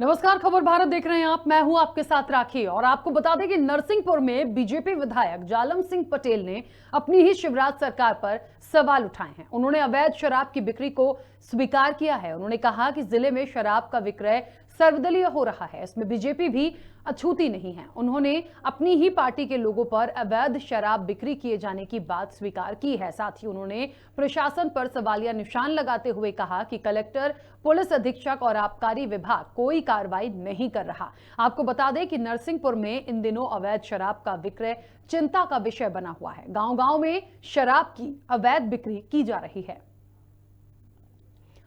नमस्कार, खबर भारत देख रहे हैं आप। मैं हूं आपके साथ राखी और आपको बता दें कि नरसिंहपुर में बीजेपी विधायक जालम सिंह पटेल ने अपनी ही शिवराज सरकार पर सवाल उठाए हैं। उन्होंने अवैध शराब की बिक्री को स्वीकार किया है। उन्होंने कहा कि जिले में शराब का विक्रय सर्वदलीय हो रहा है, इसमें बीजेपी भी अछूती नहीं है। उन्होंने अपनी ही पार्टी के लोगों पर अवैध शराब बिक्री किए जाने की बात स्वीकार की है। साथ ही उन्होंने प्रशासन पर सवालिया निशान लगाते हुए कहा कि कलेक्टर, पुलिस अधीक्षक और आबकारी विभाग कोई कार्रवाई नहीं कर रहा। आपको बता दें कि नरसिंहपुर में इन दिनों अवैध शराब का विक्रय चिंता का विषय बना हुआ है। गांव-गांव में शराब की अवैध बिक्री की जा रही है।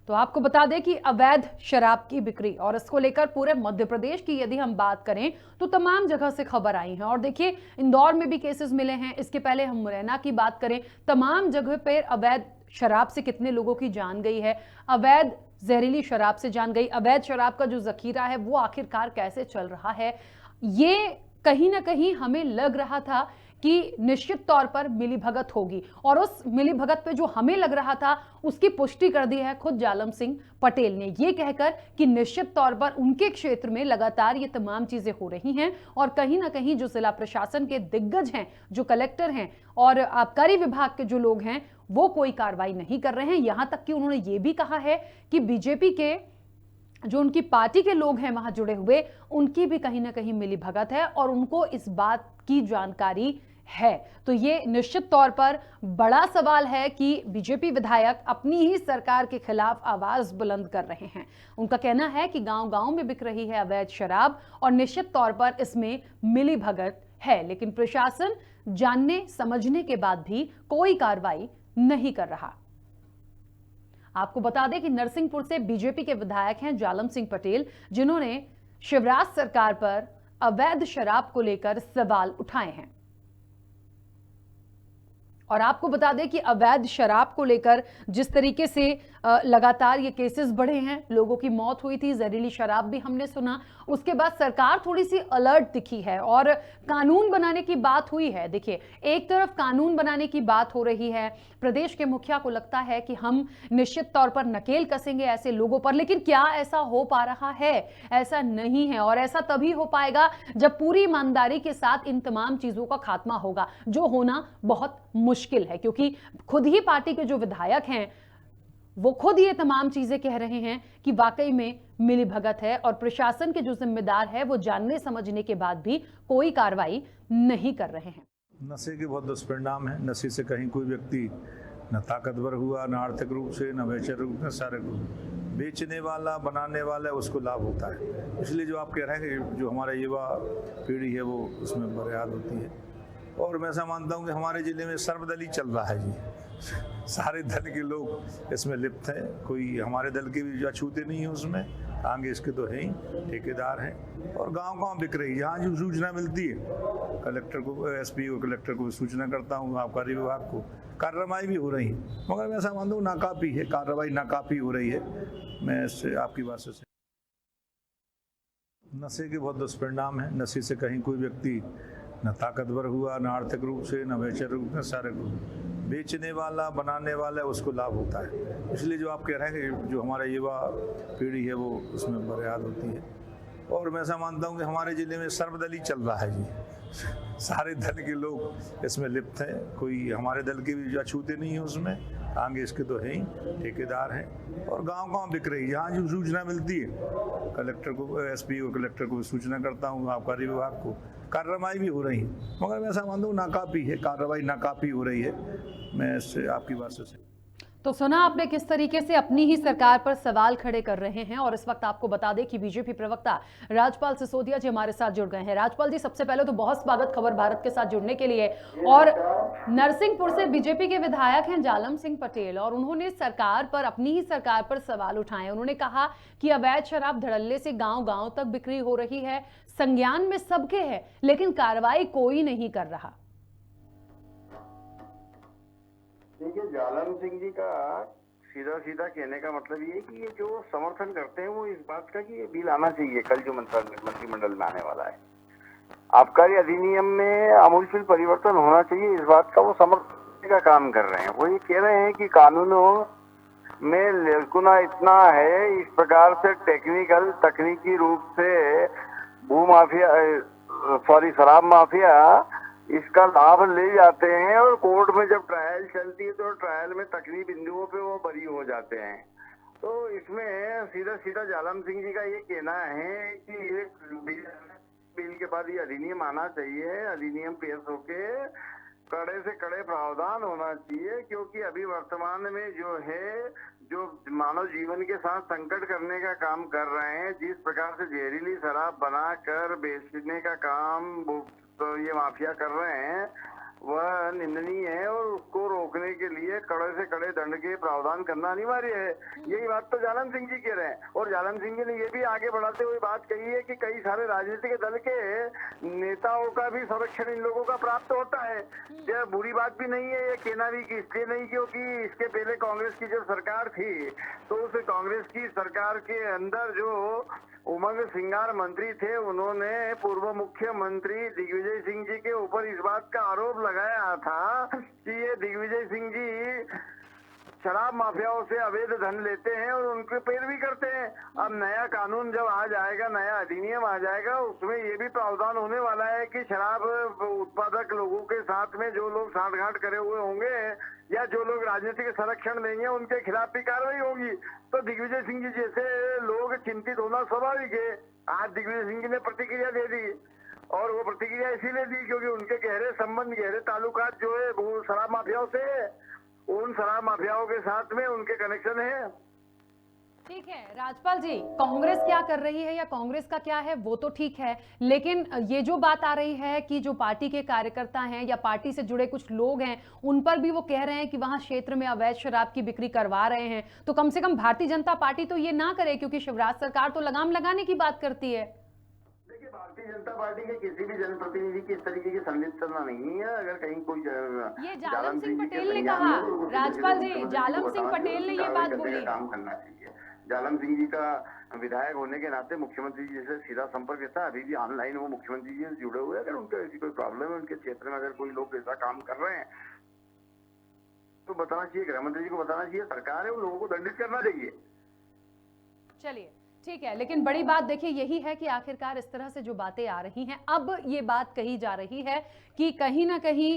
तो आपको बता दें कि अवैध शराब की बिक्री और इसको लेकर पूरे मध्य प्रदेश की यदि हम बात करें तो तमाम जगह से खबर आई है। और देखिए, इंदौर में भी केसेस मिले हैं। इसके पहले हम मुरैना की बात करें, तमाम जगह पर अवैध शराब से कितने लोगों की जान गई है, अवैध जहरीली शराब से जान गई। अवैध शराब का जो जखीरा है वो आखिरकार कैसे चल रहा है, ये कहीं ना कहीं हमें लग रहा था कि निश्चित तौर पर मिलीभगत होगी। और उस मिलीभगत पे जो हमें लग रहा था उसकी पुष्टि कर दी है खुद जालम सिंह पटेल ने, ये कहकर कि निश्चित तौर पर उनके क्षेत्र में लगातार ये तमाम चीजें हो रही हैं और कहीं ना कहीं जो जिला प्रशासन के दिग्गज हैं, जो कलेक्टर हैं और आबकारी विभाग के जो लोग हैं, वो कोई कार्रवाई नहीं कर रहे हैं। यहां तक कि उन्होंने ये भी कहा है कि बीजेपी के जो उनकी पार्टी के लोग हैं वहां जुड़े हुए, उनकी भी कहीं ना कहीं मिलीभगत है और उनको इस बात की जानकारी है। तो ये निश्चित तौर पर बड़ा सवाल है कि बीजेपी विधायक अपनी ही सरकार के खिलाफ आवाज बुलंद कर रहे हैं। उनका कहना है कि गांव-गांव में बिक रही है अवैध शराब और निश्चित तौर पर इसमें मिलीभगत है, लेकिन प्रशासन जानने समझने के बाद भी कोई कार्रवाई नहीं कर रहा। आपको बता दें कि नरसिंहपुर से बीजेपी के विधायक हैं जालम सिंह पटेल, जिन्होंने शिवराज सरकार पर अवैध शराब को लेकर सवाल उठाए हैं। और आपको बता दें कि अवैध शराब को लेकर जिस तरीके से लगातार ये केसेस बढ़े हैं, लोगों की मौत हुई थी, जहरीली शराब भी हमने सुना, उसके बाद सरकार थोड़ी सी अलर्ट दिखी है और कानून बनाने की बात हुई है। देखिए, एक तरफ कानून बनाने की बात हो रही है, प्रदेश के मुखिया को लगता है कि हम निश्चित तौर पर नकेल कसेंगे ऐसे लोगों पर, लेकिन क्या ऐसा हो पा रहा है? ऐसा नहीं है। और ऐसा तभी हो पाएगा जब पूरी ईमानदारी के साथ इन तमाम चीजों का खात्मा होगा, जो होना बहुत मुश्किल है, क्योंकि खुद ही पार्टी के जो विधायक हैं वो खुद ये तमाम चीजें कह रहे हैं कि वाकई में मिलीभगत है और प्रशासन के जो जिम्मेदार है वो जानने समझने के बाद भी कोई कार्रवाई नहीं कर रहे हैं। नशे के बहुत दुष्परिणाम है। नशे से कहीं कोई व्यक्ति न ताकतवर हुआ, न आर्थिक रूप से, न वैचारिक रूप से, शारीरिक रूप से। बेचने वाला, बनाने वाला, उसको लाभ होता है। इसलिए जो आप कह रहे हैं कि जो हमारा युवा पीढ़ी है वो उसमें बर्बाद होती है। और मैं ऐसा मानता हूँ कि हमारे ज़िले में सर्वदलीय चल रहा है जी। सारे दल के लोग इसमें लिप्त हैं, कोई हमारे दल के भी अछूते नहीं है उसमें, आगे इसके तो है ही, ठेकेदार हैं। और गांव-गांव बिक रही है। जहाँ जो सूचना मिलती है कलेक्टर को, एसपी को, कलेक्टर को सूचना करता हूँ, आबकारी विभाग को, कार्रवाई भी हो रही है। मगर मैं ऐसा मानता हूँ नाकाफी है, कार्रवाई नाकाफी हो रही है। मैं इससे आपकी बात से नशे के बहुत दुष्परिणाम है। नशे से कहीं कोई व्यक्ति न ताकतवर हुआ, न आर्थिक रूप से, न वैचारिक रूप से, शारीरिक रूप से। बेचने वाला, बनाने वाला, उसको लाभ होता है। इसलिए जो आप कह रहे हैं कि जो हमारा युवा पीढ़ी है वो उसमें बर्बाद होती है। और मैं ऐसा मानता हूँ कि हमारे ज़िले में सर्वदलीय चल रहा है जी। सारे दल के लोग इसमें लिप्त हैं, कोई हमारे दल के भी अछूते नहीं है उसमें, आगे इसके तो है ही, ठेकेदार हैं। और गांव-गांव बिक रही है। जहाँ जो सूचना मिलती है कलेक्टर को, एसपी को, कलेक्टर को सूचना करता हूँ, आबकारी विभाग को, कार्रवाई भी हो रही है। मगर मैं ऐसा मानता हूँ नाकाफी है, कार्रवाई नाकाफी हो रही है। मैं इससे आपकी बात से तो सुना आपने किस तरीके से अपनी ही सरकार पर सवाल खड़े कर रहे हैं। और इस वक्त आपको बता दें कि बीजेपी प्रवक्ता राजपाल सिसोदिया जी हमारे साथ जुड़ गए हैं। राजपाल जी, सबसे पहले तो बहुत स्वागत खबर भारत के साथ जुड़ने के लिए। और नरसिंहपुर से बीजेपी के विधायक हैं जालम सिंह पटेल और उन्होंने सरकार पर, अपनी ही सरकार पर सवाल उठाए। उन्होंने कहा कि अवैध शराब धड़ल्ले से गांव-गांव तक बिक्री हो रही है, संज्ञान में सबके है, लेकिन कार्रवाई कोई नहीं कर रहा। देखिए, जालम सिंह जी का सीधा सीधा कहने का मतलब ये है कि ये जो समर्थन करते हैं वो इस बात का कि ये बिल आना चाहिए कल जो मंत्रिमंडल में आने वाला है, आबकारी अधिनियम में आमूलचूल परिवर्तन होना चाहिए, इस बात का वो समर्थन का काम कर रहे हैं। वो ये कह रहे हैं कि कानूनों में लेकुना इतना है, इस प्रकार से तकनीकी रूप से शराब माफिया इसका लाभ ले जाते हैं और कोर्ट में जब ट्रायल चलती है तो ट्रायल में तकरीब बिंदुओं पे वो बरी हो जाते हैं। तो इसमें सीधा सीधा जालम सिंह जी का ये कहना है कि ये बिल के बाद ये अधिनियम आना चाहिए, अधिनियम पेश होके कड़े से कड़े प्रावधान होना चाहिए, क्योंकि अभी वर्तमान में जो मानव जीवन के साथ संकट करने का काम कर रहे हैं, जिस प्रकार से जहरीली शराब बनाकर बेचने का काम तो ये माफिया कर रहे हैं, वह निंदनीय है और उसको रोकने के लिए कड़े से कड़े दंड के प्रावधान करना अनिवार्य है। यही बात तो जालम सिंह जी कह रहे हैं। और जालम सिंह जी ने ये भी आगे बढ़ाते हुए बात कही है कि कई सारे राजनीतिक दल के नेताओं का भी संरक्षण इन लोगों का प्राप्त होता है। यह बुरी बात भी नहीं है, ये कहना भी कि इसलिए नहीं क्योंकि इसके पहले कांग्रेस की जो सरकार थी तो उस कांग्रेस की सरकार के अंदर जो उमंग सिंगार मंत्री थे, उन्होंने पूर्व मुख्यमंत्री दिग्विजय सिंह जी के ऊपर इस बात का आरोप लगाया था कि ये दिग्विजय सिंह जी शराब माफियाओं से अवैध धन लेते हैं और उनके पैरवी करते हैं। अब नया कानून जब आ जाएगा, नया अधिनियम आ जाएगा, उसमें ये भी प्रावधान होने वाला है कि शराब उत्पादक लोगों के साथ में जो लोग सांठगांठ करे हुए होंगे या जो लोग राजनीतिक संरक्षण देंगे उनके खिलाफ भी कार्रवाई होगी। तो दिग्विजय सिंह जी जैसे लोग चिंतित होना स्वाभाविक है। आज दिग्विजय सिंह जी ने प्रतिक्रिया दे दी और वो प्रतिक्रिया इसीलिए दी क्योंकि उनके गहरे संबंध, गहरे ताल्लुकात जो है वो शराब माफियाओं से, उन शराब माफियाओं के साथ में उनके कनेक्शन है। ठीक है राजपाल जी, कांग्रेस क्या कर रही है या कांग्रेस का क्या है वो तो ठीक है, लेकिन ये जो बात आ रही है कि जो पार्टी के कार्यकर्ता हैं या पार्टी से जुड़े कुछ लोग हैं उन पर भी वो कह रहे हैं कि वहां क्षेत्र में अवैध शराब की बिक्री करवा रहे हैं, तो कम से कम भारतीय जनता पार्टी तो ये ना करे, क्योंकि शिवराज सरकार तो लगाम लगाने की बात करती है। देखिए, भारतीय जनता पार्टी के किसी भी जनप्रतिनिधि की इस तरीके की संलिप्तता नहीं है। अगर कहीं कोई ये जालम सिंह पटेल ने कहा, राजपाल जी, जालम सिंह पटेल ने ये बात बोली। काम करना चाहिए। जालम सिंह जी का विधायक होने के नाते मुख्यमंत्री जी से सीधा संपर्क रहता है, अभी भी ऑनलाइन वो मुख्यमंत्री जी से जुड़े हुए हैं। अगर उनके ऐसी कोई प्रॉब्लम है, उनके क्षेत्र में अगर कोई लोग ऐसा काम कर रहे हैं तो बताना चाहिए, गृह मंत्री जी को बताना चाहिए, सरकार है उन लोगों को दंडित करना चाहिए। चलिए ठीक है, लेकिन बड़ी बात देखिए यही है कि आखिरकार इस तरह से जो बातें आ रही हैं, अब ये बात कही जा रही है कि कहीं ना कहीं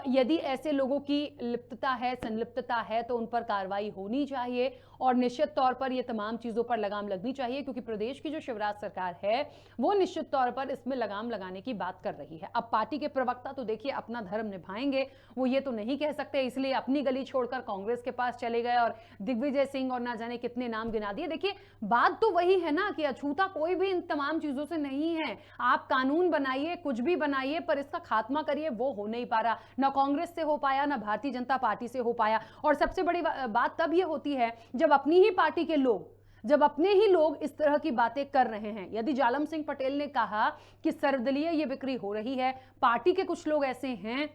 यदि ऐसे लोगों की लिप्तता है, संलिप्तता है तो उन पर कार्रवाई होनी चाहिए और निश्चित तौर पर ये तमाम चीजों पर लगाम लगनी चाहिए, क्योंकि प्रदेश की जो शिवराज सरकार है वो निश्चित तौर पर इसमें लगाम लगाने की बात कर रही है। अब पार्टी के प्रवक्ता तो देखिए अपना धर्म निभाएंगे, वो ये तो नहीं कह सकते, इसलिए अपनी गली छोड़कर कांग्रेस के पास चले गए और दिग्विजय सिंह और ना जाने कितने नाम गिना दिए। देखिए बात तो वही है ना कि अछूता कोई भी इन तमाम चीजों से नहीं है। आप कानून बनाइए, कुछ भी बनाइए, पर इसका खात्मा करिए, वो हो नहीं पा रहा, ना कांग्रेस से हो पाया, ना भारतीय जनता पार्टी से हो पाया। और सबसे बड़ी बात तब ये होती है जब अपनी ही पार्टी के लोग, जब अपने ही लोग इस तरह की बातें कर रहे हैं। यदि जालम सिंह पटेल ने कहा कि सर्वदलीय ये बिक्री हो रही है, पार्टी के कुछ लोग ऐसे हैं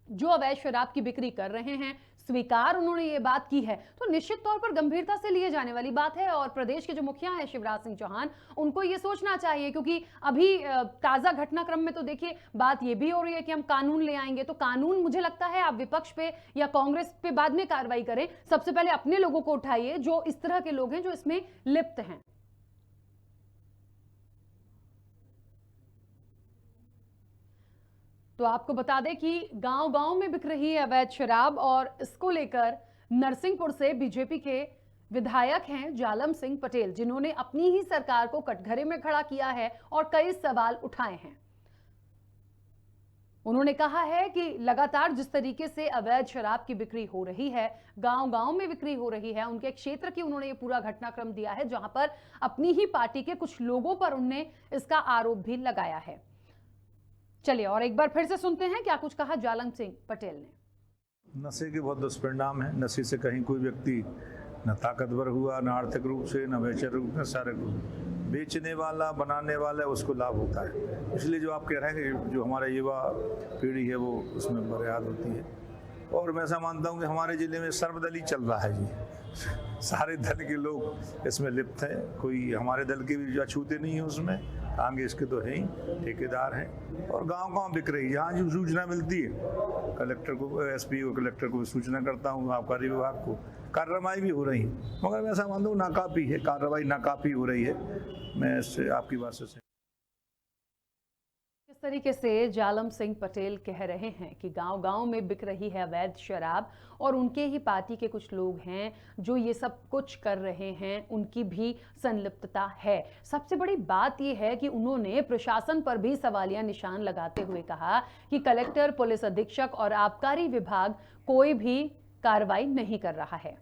जो अवैध शराब की बिक्री कर रहे हैं, स्वीकार उन्होंने ये बात की है, तो निश्चित तौर पर गंभीरता से लिए जाने वाली बात है। और प्रदेश के जो मुखिया हैं शिवराज सिंह चौहान, उनको ये सोचना चाहिए, क्योंकि अभी ताजा घटनाक्रम में तो देखिए बात ये भी हो रही है कि हम कानून ले आएंगे। तो कानून मुझे लगता है आप विपक्ष पे या कांग्रेस पे बाद में कार्रवाई करें, सबसे पहले अपने लोगों को उठाइए जो इस तरह के लोग हैं, जो इसमें लिप्त हैं। तो आपको बता दें कि गांव-गांव में बिक रही है अवैध शराब, और इसको लेकर नरसिंहपुर से बीजेपी के विधायक हैं जालम सिंह पटेल, जिन्होंने अपनी ही सरकार को कटघरे में खड़ा किया है और कई सवाल उठाए हैं। उन्होंने कहा है कि लगातार जिस तरीके से अवैध शराब की बिक्री हो रही है, गांव-गांव में बिक्री हो रही है, उनके क्षेत्र की उन्होंने ये पूरा घटनाक्रम दिया है जहां पर अपनी ही पार्टी के कुछ लोगों पर उन्होंने इसका आरोप भी लगाया है। चलिए और एक बार फिर से सुनते हैं क्या कुछ कहा जालम सिंह पटेल ने। नशे के बहुत दुष्परिणाम है। नशे से कहीं कोई व्यक्ति न ताकतवर हुआ, न आर्थिक रूप से, न वैचारिक रूप से, सारे बेचने वाला, बनाने वाला, उसको लाभ होता है। इसलिए जो आप कह रहे हैं कि जो हमारा युवा पीढ़ी है वो उसमें बर्बाद होती है। और मैं ऐसा मानता हूँ कि हमारे ज़िले में सर्वदलीय चल रहा है जी, सारे दल के लोग इसमें लिप्त हैं, कोई हमारे दल के भी अछूते नहीं है उसमें, आगे इसके तो है ही, ठेकेदार हैं और गांव-गांव बिक रही है। जहाँ जो सूचना मिलती है कलेक्टर को, एसपी को, कलेक्टर को सूचना करता हूँ, आबकारी विभाग को, कार्रवाई भी हो रही है। मगर मैं ऐसा मानता हूँ नाकाफी है, कार्रवाई नाकाफी हो रही है। मैं इससे आपकी बात से इस तरीके से जालम सिंह पटेल कह रहे हैं कि गांव-गांव में बिक रही है अवैध शराब और उनके ही पार्टी के कुछ लोग हैं जो ये सब कुछ कर रहे हैं, उनकी भी संलिप्तता है। सबसे बड़ी बात ये है कि उन्होंने प्रशासन पर भी सवालिया निशान लगाते हुए कहा कि कलेक्टर, पुलिस अधीक्षक और आबकारी विभाग कोई भी कार्रवाई नहीं कर रहा है।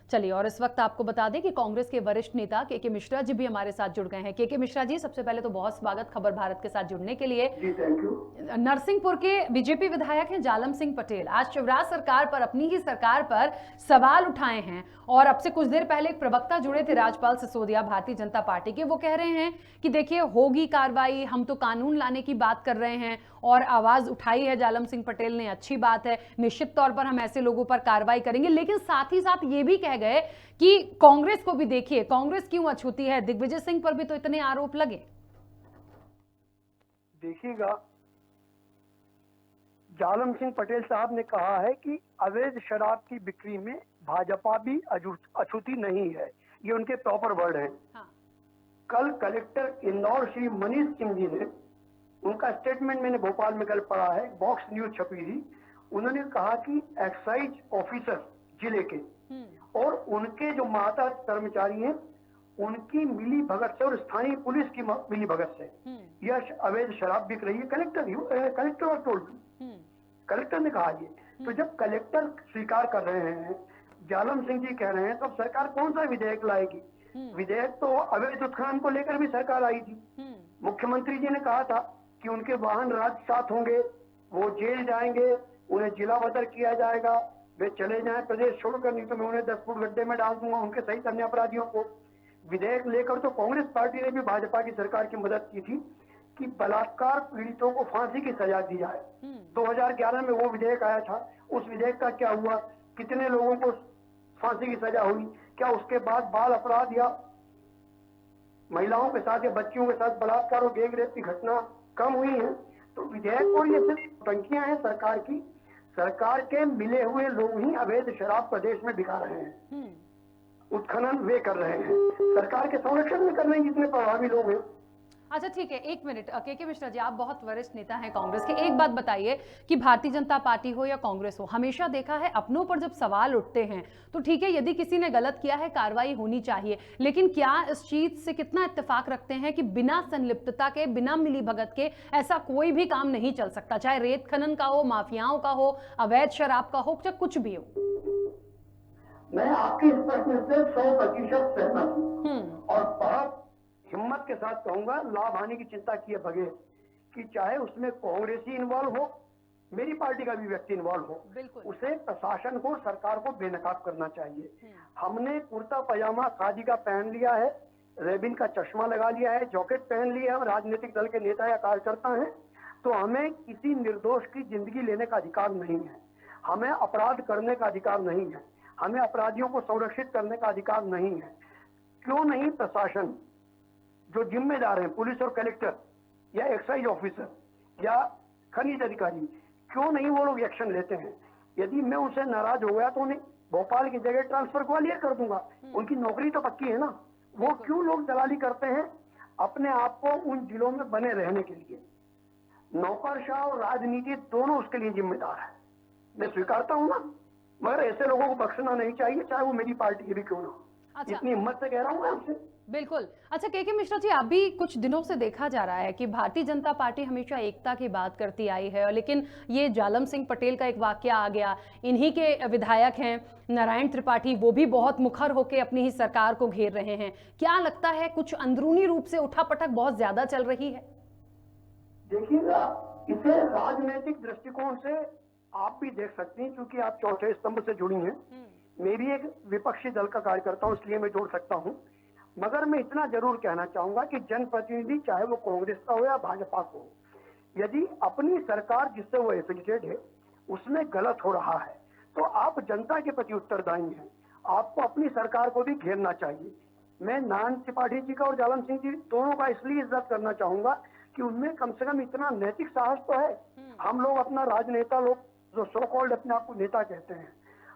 चलिए, और इस वक्त आपको बता दें कि कांग्रेस के वरिष्ठ नेता के मिश्रा जी भी हमारे साथ जुड़ गए हैं। के मिश्रा जी, सबसे पहले तो बहुत स्वागत खबर भारत के साथ जुड़ने के लिए। जी, थैंक यू। नरसिंहपुर के बीजेपी विधायक हैं जालम सिंह पटेल, आज शिवराज सरकार पर, अपनी ही सरकार पर सवाल उठाए हैं और अब से कुछ देर पहले एक प्रवक्ता जुड़े थे राजपाल सिसोदिया भारतीय जनता पार्टी के, वो कह रहे हैं कि देखिए होगी कार्रवाई, हम तो कानून लाने की बात कर रहे हैं और आवाज उठाई है जालम सिंह पटेल ने, अच्छी बात है, निश्चित तौर पर हम ऐसे लोगों पर कार्रवाई करेंगे। लेकिन साथ ही साथ ये भी कह गए कि कांग्रेस को भी देखिए, कांग्रेस क्यों अछूती है, दिग्विजय सिंह पर भी तो इतने आरोप लगे। देखिएगा, जालम सिंह पटेल साहब ने कहा है कि अवैध शराब की बिक्री में भाजपा भी अछूती नहीं है, ये उनके प्रॉपर वर्ड हैं। हाँ। कल कलेक्टर इंदौर श्री मनीष सिंह जी ने, उनका स्टेटमेंट मैंने भोपाल में कल पढ़ा है, बॉक्स न्यूज छपी थी, उन्होंने कहा कि एक्साइज ऑफिसर जिले के और उनके जो मातहत कर्मचारी हैं उनकी मिली भगत से और स्थानीय पुलिस की मिली भगत से यह अवैध शराब बिक रही है। कलेक्टर और टोल्ड, कलेक्टर ने कहा ये। तो जब कलेक्टर स्वीकार कर रहे हैं, जालम सिंह जी कह रहे हैं, तो अब सरकार कौन सा विधेयक लाएगी? विधेयक तो अवैध उत्खनन को लेकर भी सरकार आई थी। मुख्यमंत्री जी ने कहा था कि उनके वाहन राज्य साथ होंगे, वो जेल जाएंगे, उन्हें जिला बदर किया जाएगा, वे चले जाएं प्रदेश छोड़कर, नहीं तो मैं उन्हें 10 फुट गड्ढे में डाल दूंगा, उनके सही करने अपराधियों को। विधेयक लेकर तो कांग्रेस पार्टी ने भी भाजपा की सरकार की मदद की थी कि बलात्कार पीड़ितों को फांसी की सजा दी जाए। 2011 में वो विधेयक आया था, उस विधेयक का क्या हुआ? कितने लोगों को फांसी की सजा हुई? क्या उसके बाद बाल अपराध या महिलाओं के साथ या बच्चियों के साथ बलात्कार और गैंग रेप की घटना कम हुई है? तो विधेयक और ये सिर्फ टंकियां हैं सरकार की। सरकार के मिले हुए लोग ही अवैध शराब प्रदेश में बिका रहे हैं, उत्खनन वे कर रहे हैं, सरकार के संरक्षण में कर रहे हैं जितने प्रभावी लोग हैं। अच्छा ठीक है, एक मिनट, के मिश्रा जी, आप बहुत वरिष्ठ नेता हैं कांग्रेस के, एक बात बताइए कि भारतीय जनता पार्टी हो या कांग्रेस हो, हमेशा देखा है अपनों पर जब सवाल उठते हैं तो ठीक है, यदि किसी ने गलत किया है कार्रवाई होनी चाहिए, लेकिन क्या इस चीज से कितना इत्तेफाक रखते हैं कि बिना संलिप्तता के, बिना मिलीभगत के ऐसा कोई भी काम नहीं चल सकता, चाहे रेत खनन का हो, माफियाओं का हो, अवैध शराब का हो, चाहे कुछ भी हो? मैं आपकी इस प्रश्न से 100% सहमत हूँ और बहुत हिम्मत के साथ कहूंगा, लाभ हानि की चिंता किए बगैर, कि चाहे उसमें कांग्रेसी इन्वॉल्व हो, मेरी पार्टी का भी व्यक्ति इन्वॉल्व हो, उसे प्रशासन को, सरकार को बेनकाब करना चाहिए। हमने कुर्ता पजामा खादी का पहन लिया है, रेबिन का चश्मा लगा लिया है, जैकेट पहन लिया है, राजनीतिक दल के नेता या कार्यकर्ता हैं, तो हमें किसी निर्दोष की जिंदगी लेने का अधिकार नहीं है, हमें अपराध करने का अधिकार नहीं है, हमें अपराधियों को संरक्षित करने का अधिकार नहीं है। क्यों नहीं प्रशासन, जो जिम्मेदार हैं, पुलिस और कलेक्टर या एक्साइज ऑफिसर या खनिज अधिकारी, क्यों नहीं वो लोग एक्शन लेते हैं? यदि मैं उनसे नाराज हो गया तो उन्हें भोपाल की जगह ट्रांसफर ग्वालियर कर दूंगा, उनकी नौकरी तो पक्की है ना। वो क्यों लोग दलाली करते हैं अपने आप को उन जिलों में बने रहने के लिए? नौकरशाह और राजनीति दोनों उसके लिए जिम्मेदार है, मैं स्वीकारता हूँ ना, मगर ऐसे लोगों को बख्शना नहीं चाहिए, चाहे वो मेरी पार्टी के भी क्यों ना हो। अच्छा। इतनी हिम्मत से कह रहा हूँ मैं आपसे। बिल्कुल। अच्छा के मिश्रा जी, अभी कुछ दिनों से देखा जा रहा है कि भारतीय जनता पार्टी हमेशा एकता की बात करती आई है, लेकिन ये जालम सिंह पटेल का एक वाकया आ गया, इन्हीं के विधायक हैं नारायण त्रिपाठी, वो भी बहुत मुखर होकर अपनी ही सरकार को घेर रहे हैं। क्या लगता है कुछ अंदरूनी रूप से उठापटक बहुत ज्यादा चल रही है? देखिएगा, इसे राजनीतिक दृष्टिकोण से आप भी देख सकती हैं, क्योंकि आप चौथे स्तंभ से जुड़ी हैं। मैं भी एक विपक्षी दल का कार्यकर्ता हूं, इसलिए मैं जोड़ सकता हूं। मगर मैं इतना जरूर कहना चाहूंगा कि जनप्रतिनिधि, चाहे वो कांग्रेस का हो या भाजपा को, यदि अपनी सरकार जिससे वो एफिलिएटेड है उसमें गलत हो रहा है तो आप जनता के प्रति उत्तरदायी हैं, आपको अपनी सरकार को भी घेरना चाहिए। मैं नारायण त्रिपाठी जी का और जालम सिंह जी दोनों का इसलिए इज्जत करना चाहूंगा कि उनमें कम से कम इतना नैतिक साहस तो है। हम लोग अपना राजनेता लोग जो सो कॉल्ड अपने आप को नेता कहते हैं,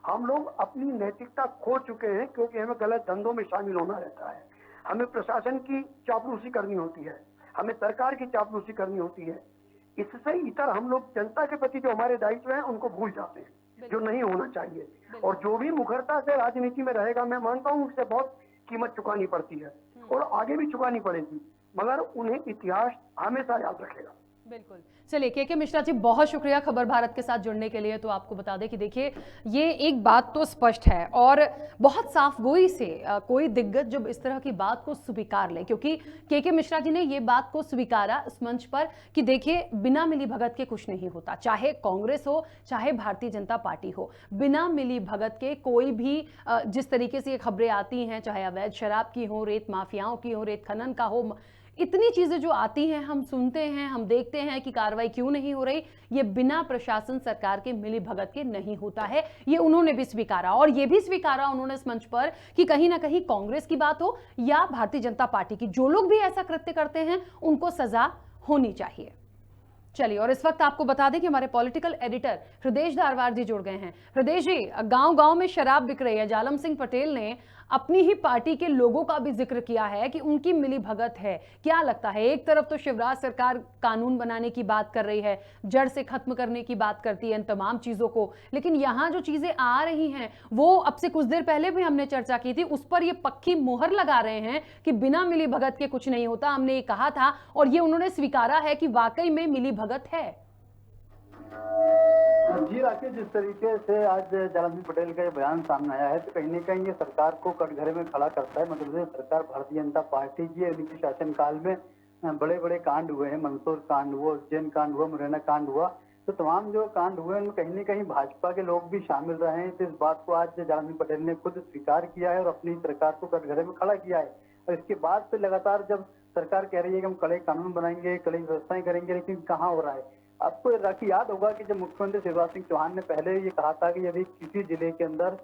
हम लोग अपनी नैतिकता खो चुके हैं क्योंकि हमें गलत धंधों में शामिल होना रहता है। हमें प्रशासन की चापलूसी करनी होती है, हमें सरकार की चापलूसी करनी होती है। इससे इतर हम लोग जनता के प्रति जो हमारे दायित्व हैं उनको भूल जाते हैं, जो नहीं होना चाहिए। और जो भी मुखरता से राजनीति में रहेगा, मैं मानता हूँ उससे बहुत कीमत चुकानी पड़ती है और आगे भी चुकानी पड़ेगी, मगर उन्हें इतिहास हमेशा याद रखेगा। बिल्कुल। चलिए के मिश्रा जी, बहुत शुक्रिया खबर भारत के साथ जुड़ने के लिए। तो आपको बता दें कि देखिए, ये एक बात तो स्पष्ट है और बहुत साफ गोई से कोई दिग्गज जब इस तरह की बात को स्वीकार ले, क्योंकि के मिश्रा जी ने ये बात को स्वीकारा इस मंच पर कि देखिए, बिना मिली भगत के कुछ नहीं होता, चाहे कांग्रेस हो चाहे भारतीय जनता पार्टी हो, बिना मिली भगत के कोई भी जिस तरीके से ये खबरें आती हैं, चाहे अवैध शराब की हो, रेत माफियाओं की हो, रेत खनन का हो, इतनी चीजें जो आती हैं, हम सुनते हैं, हम देखते हैं कि कार्रवाई क्यों नहीं हो रही, ये बिना प्रशासन सरकार के मिली भगत के नहीं होता है। ये उन्होंने भी स्वीकारा और ये भी स्वीकारा उन्होंने इस मंच पर कि कहीं ना कहीं कांग्रेस की बात हो या भारतीय जनता पार्टी की, जो लोग भी ऐसा कृत्य करते हैं उनको सजा होनी चाहिए। चलिए, और इस वक्त आपको बता दें कि हमारे पॉलिटिकल एडिटर हृदय धारवाड़ जी जुड़ गए हैं। हृदय जी, गांव-गांव में शराब बिक रही है। जालम सिंह पटेल ने अपनी ही पार्टी के लोगों का भी जिक्र किया है कि उनकी मिली भगत है। क्या लगता है, एक तरफ तो शिवराज सरकार कानून बनाने की बात कर रही है, जड़ से खत्म करने की बात करती है इन तमाम चीजों को, लेकिन यहां जो चीजें आ रही हैं वो अब से कुछ देर पहले भी हमने चर्चा की थी, उस पर ये पक्की मुहर लगा रहे हैं कि बिना मिली भगत के कुछ नहीं होता। हमने ये कहा था और ये उन्होंने स्वीकारा है कि वाकई में मिली भगत है। जी राकेश, जिस तरीके से आज जालम सिंह पटेल का ये बयान सामने आया है तो कहीं ना कहीं ये सरकार को कटघरे में खड़ा करता है। मध्य प्रदेश सरकार, भारतीय जनता पार्टी की उनके शासनकाल में बड़े बड़े कांड हुए हैं, मंदसौर कांड हुआ, उज्जैन कांड हुआ, मुरैना कांड हुआ, तो तमाम जो कांड हुए उनमें कहीं ना कहीं भाजपा के लोग भी शामिल रहे हैं। तो इस बात को आज जालम सिंह पटेल ने खुद स्वीकार किया है और अपनी सरकार को कटघरे में खड़ा किया है। और इसके बाद से लगातार जब सरकार कह रही है कि हम कड़े कानून बनाएंगे, कड़ी व्यवस्थाएं करेंगे, लेकिन कहाँ हो रहा है। आपको राखी याद होगा कि जब मुख्यमंत्री शिवराज सिंह चौहान ने पहले ये कहा था कि यदि किसी जिले के अंदर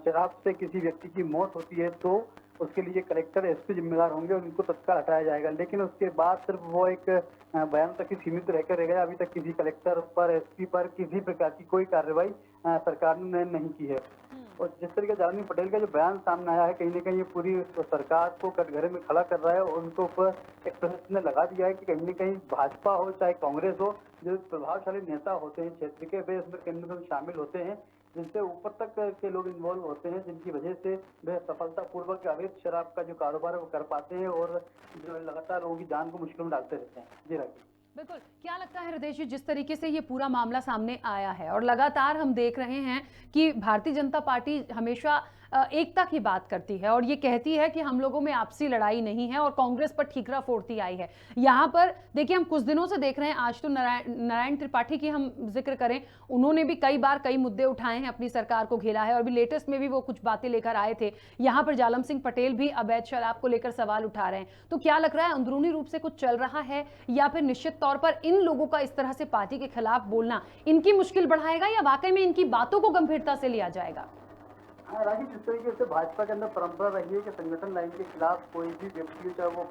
शराब से किसी व्यक्ति की मौत होती है तो उसके लिए कलेक्टर एसपी जिम्मेदार होंगे, उनको तत्काल हटाया जाएगा। लेकिन उसके बाद सिर्फ वो एक बयान तक ही सीमित रहकर रह गया। अभी तक किसी कलेक्टर पर, एसपी पर किसी प्रकार की कोई कार्रवाई सरकार ने नहीं की है। और जिस तरीके से जालम सिंह पटेल का जो बयान सामने आया है, कहीं ना कहीं ये पूरी सरकार को कटघरे में खड़ा कर रहा है और उनको ऊपर एक प्रश्न ने लगा दिया है कि कहीं ना कहीं भाजपा हो चाहे कांग्रेस हो, जो प्रभावशाली नेता होते हैं क्षेत्र के, वे इसमें कहीं ना कहीं शामिल होते हैं, जिनसे ऊपर तक के लोग इन्वॉल्व होते हैं, जिनकी वजह से वे सफलतापूर्वक अवैध शराब का जो कारोबार है वो कर पाते हैं और जो लगातार लोगों की जान को मुश्किल में डालते रहते हैं। जी राकेश, बिल्कुल। क्या लगता है हृदय जी, जिस तरीके से ये पूरा मामला सामने आया है और लगातार हम देख रहे हैं कि भारतीय जनता पार्टी हमेशा एकता की बात करती है और ये कहती है कि हम लोगों में आपसी लड़ाई नहीं है और कांग्रेस पर ठीकरा फोड़ती आई है। यहाँ पर देखिए, हम कुछ दिनों से देख रहे हैं, आज तो नारायण त्रिपाठी की हम जिक्र करें, उन्होंने भी कई बार कई मुद्दे उठाए हैं, अपनी सरकार को घेरा है और अभी लेटेस्ट में भी वो कुछ बातें लेकर आए थे। यहाँ पर जालम सिंह पटेल भी अवैध शराब को लेकर सवाल उठा रहे हैं। तो क्या लग रहा है, अंदरूनी रूप से कुछ चल रहा है या फिर निश्चित तौर पर इन लोगों का इस तरह से पार्टी के खिलाफ बोलना इनकी मुश्किल बढ़ाएगा या वाकई में इनकी बातों को गंभीरता से लिया जाएगा? हाँ राकेश, जिस तरीके से भाजपा के अंदर परंपरा रही है कि संगठन लाइन के खिलाफ कोई भी व्यक्ति, चाहे वो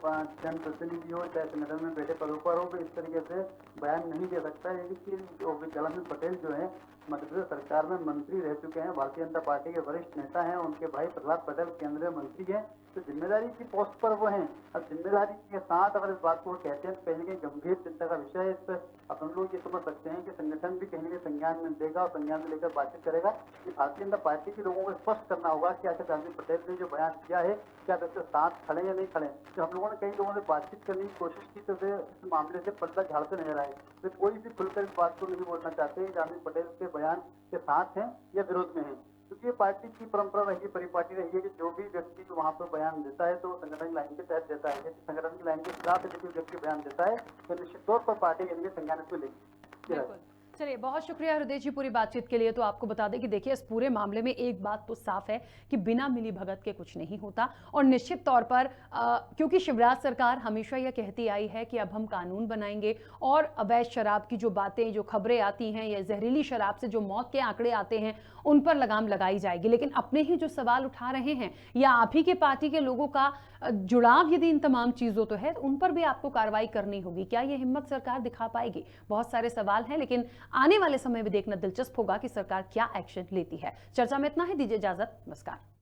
जनप्रतिनिधि हो चाहे संगठन में बैठे पदों पर हो, तो इस तरीके से बयान नहीं दे सकता है। लेकिन जालम सिंह पटेल जो है मध्य प्रदेश सरकार में मंत्री रह चुके हैं, भारतीय जनता पार्टी के वरिष्ठ नेता हैं, उनके भाई प्रहलाद पटेल केंद्रीय मंत्री हैं, तो जिम्मेदारी की पोस्ट पर वो हैं। अब जिम्मेदारी के साथ अगर इस बात को कहते हैं तो कहीं ना कहीं गंभीर चिंता का विषय है। इस अपन लोग ये समझ सकते हैं कि संगठन भी कहीं ना कहीं संज्ञान में देगा और संज्ञान में लेकर बातचीत करेगा कि भारतीय जनता पार्टी के लोगों को स्पष्ट करना होगा कि आखिर जालम सिंह पटेल ने जो बयान किया है क्या वैसे साथ खड़े या नहीं खड़े। तो हम लोगों ने कई लोगों से बातचीत करने की कोशिश की तो वे इस मामले से पर्दा झाड़ते नजर आए। वे कोई भी खुलकर इस बात को नहीं बोलना चाहते कि जालम सिंह पटेल के बयान के साथ हैं या विरोध में हैं, क्योंकि ये पार्टी की परंपरा रही है, परिपाटी रही है कि जो भी व्यक्ति वहाँ पर बयान देता है तो संगठन की लाइन के तहत देता है। यदि संगठन की लाइन के खिलाफ यदि कोई व्यक्ति बयान देता है तो निश्चित तौर पर पार्टी इनके संज्ञान को लेगी। चलिए, बहुत शुक्रिया हृदय जी पूरी बातचीत के लिए। तो आपको बता दें कि देखिए, इस पूरे मामले में एक बात तो साफ है कि बिना मिली भगत के कुछ नहीं होता। और निश्चित तौर पर क्योंकि शिवराज सरकार हमेशा यह कहती आई है कि अब हम कानून बनाएंगे और अवैध शराब की जो बातें, जो खबरें आती हैं या जहरीली शराब से जो मौत के आंकड़े आते हैं, उन पर लगाम लगाई जाएगी। लेकिन अपने ही जो सवाल उठा रहे हैं या आप ही के पार्टी के लोगों का जुड़ाव यदि इन तमाम चीजों तो है, तो उन पर भी आपको कार्रवाई करनी होगी। क्या यह हिम्मत सरकार दिखा पाएगी? बहुत सारे सवाल हैं, लेकिन आने वाले समय में देखना दिलचस्प होगा कि सरकार क्या एक्शन लेती है। चर्चा में इतना ही, दीजिए इजाजत, नमस्कार।